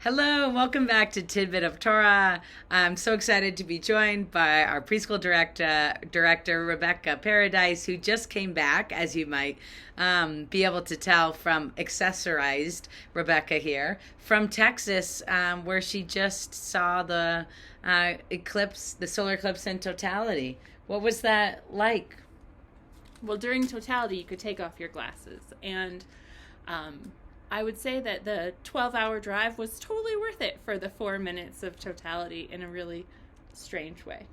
Hello, welcome back to Tidbit of Torah. I'm so excited to be joined by our preschool director Rebecca Paradise, who just came back, as you might be able to tell from accessorized Rebecca here, from Texas, where she just saw the eclipse, the solar eclipse in totality. What was that like? Well, during totality, you could take off your glasses, and I would say that the 12-hour drive was totally worth it for the 4 minutes of totality in a really strange way.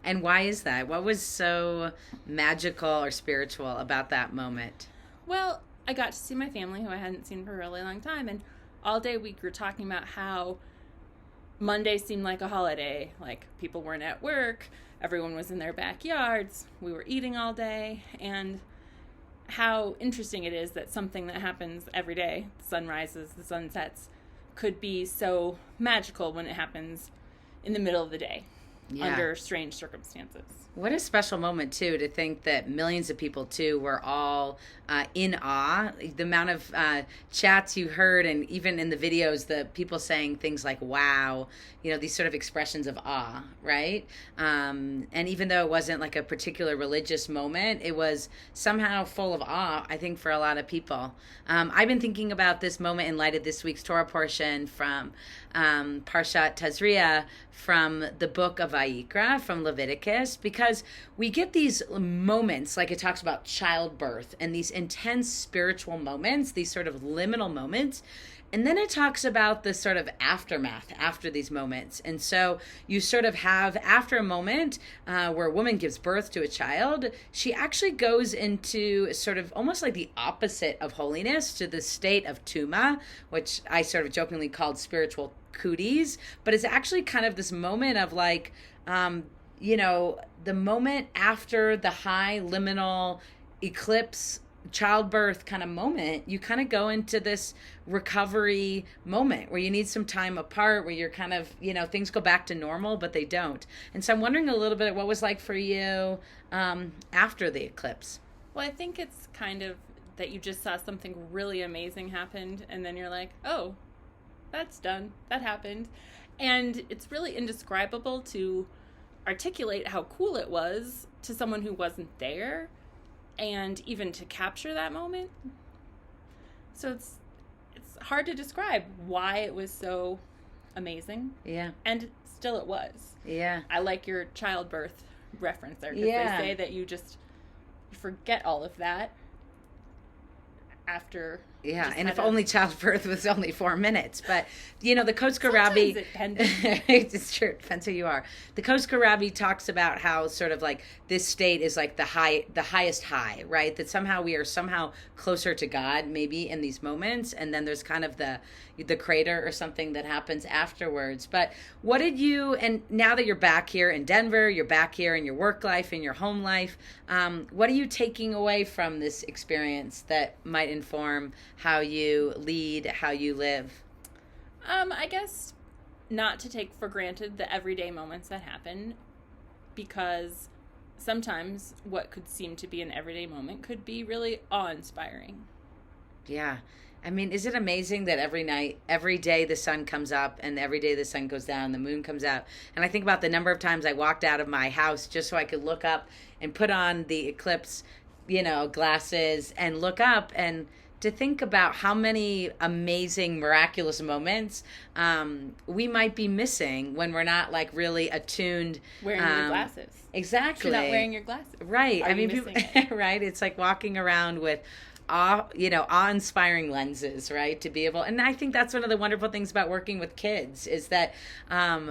And why is that? What was so magical or spiritual about that moment? Well, I got to see my family, who I hadn't seen for a really long time, and all day we were talking about how Monday seemed like a holiday, like people weren't at work, everyone was in their backyards, we were eating all day, and how interesting it is that something that happens every day, the sun rises, the sun sets, could be so magical when it happens in the middle of the day, under strange circumstances. What a special moment, too, to think that millions of people, too, were all in awe. The amount of chats you heard, and even in the videos, the people saying things like, wow, these sort of expressions of awe, right? And even though it wasn't like a particular religious moment, it was somehow full of awe, I think, for a lot of people. I've been thinking about this moment in light of this week's Torah portion from Parshat Tazria, from the book of Vayikra, from Leviticus, because we get these moments, like it talks about childbirth and these intense spiritual moments, these sort of liminal moments. And then it talks about the sort of aftermath after these moments. And so you sort of have, after a moment where a woman gives birth to a child, she actually goes into sort of almost like the opposite of holiness, to the state of tuma, which I sort of jokingly called spiritual cooties. But it's actually kind of this moment of like, the moment after the high liminal eclipse childbirth kind of moment, you kind of go into this recovery moment where you need some time apart, where you're kind of, things go back to normal, but they don't. And so I'm wondering a little bit what was like for you after the eclipse. Well, I think it's kind of that you just saw something really amazing happened, and then you're like, oh, that's done. That happened. And it's really indescribable to articulate how cool it was to someone who wasn't there, and even to capture that moment. So it's hard to describe why it was so amazing. Yeah. And still it was. Yeah. I like your childbirth reference there, because they say that you forget all of that after. Yeah, and if only childbirth was only 4 minutes. But, the Kotzker Rabbi... It's true, it depends who you are. The Kotzker Rabbi talks about how sort of like this state is like the highest high, right? That somehow we are somehow closer to God, maybe, in these moments. And then there's kind of the crater or something that happens afterwards. But what did you... And now that you're back here in Denver, you're back here in your work life, in your home life, what are you taking away from this experience that might inform how you lead, how you live? I guess not to take for granted the everyday moments that happen, because sometimes what could seem to be an everyday moment could be really awe-inspiring. Yeah. I mean, is it amazing that every day the sun comes up and every day the sun goes down, the moon comes out? And I think about the number of times I walked out of my house just so I could look up and put on the eclipse, glasses and look up, and to think about how many amazing, miraculous moments we might be missing when we're not like really attuned. Wearing your glasses. Exactly. You're not wearing your glasses. Right. Are you missing it? Right. It's like walking around with awe-inspiring lenses, right? To be able, and I think that's one of the wonderful things about working with kids is that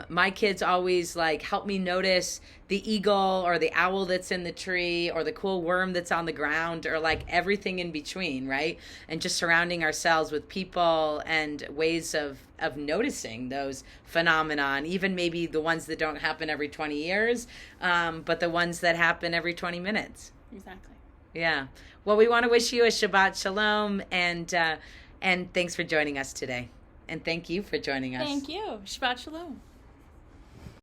my kids always like help me notice the eagle or the owl that's in the tree or the cool worm that's on the ground, or like everything in between, right? And just surrounding ourselves with people and ways of noticing those phenomenon, even maybe the ones that don't happen every 20 years, but the ones that happen every 20 minutes. Exactly. Yeah. Well, we want to wish you a Shabbat Shalom, and thanks for joining us today. And thank you for joining us. Thank you. Shabbat Shalom.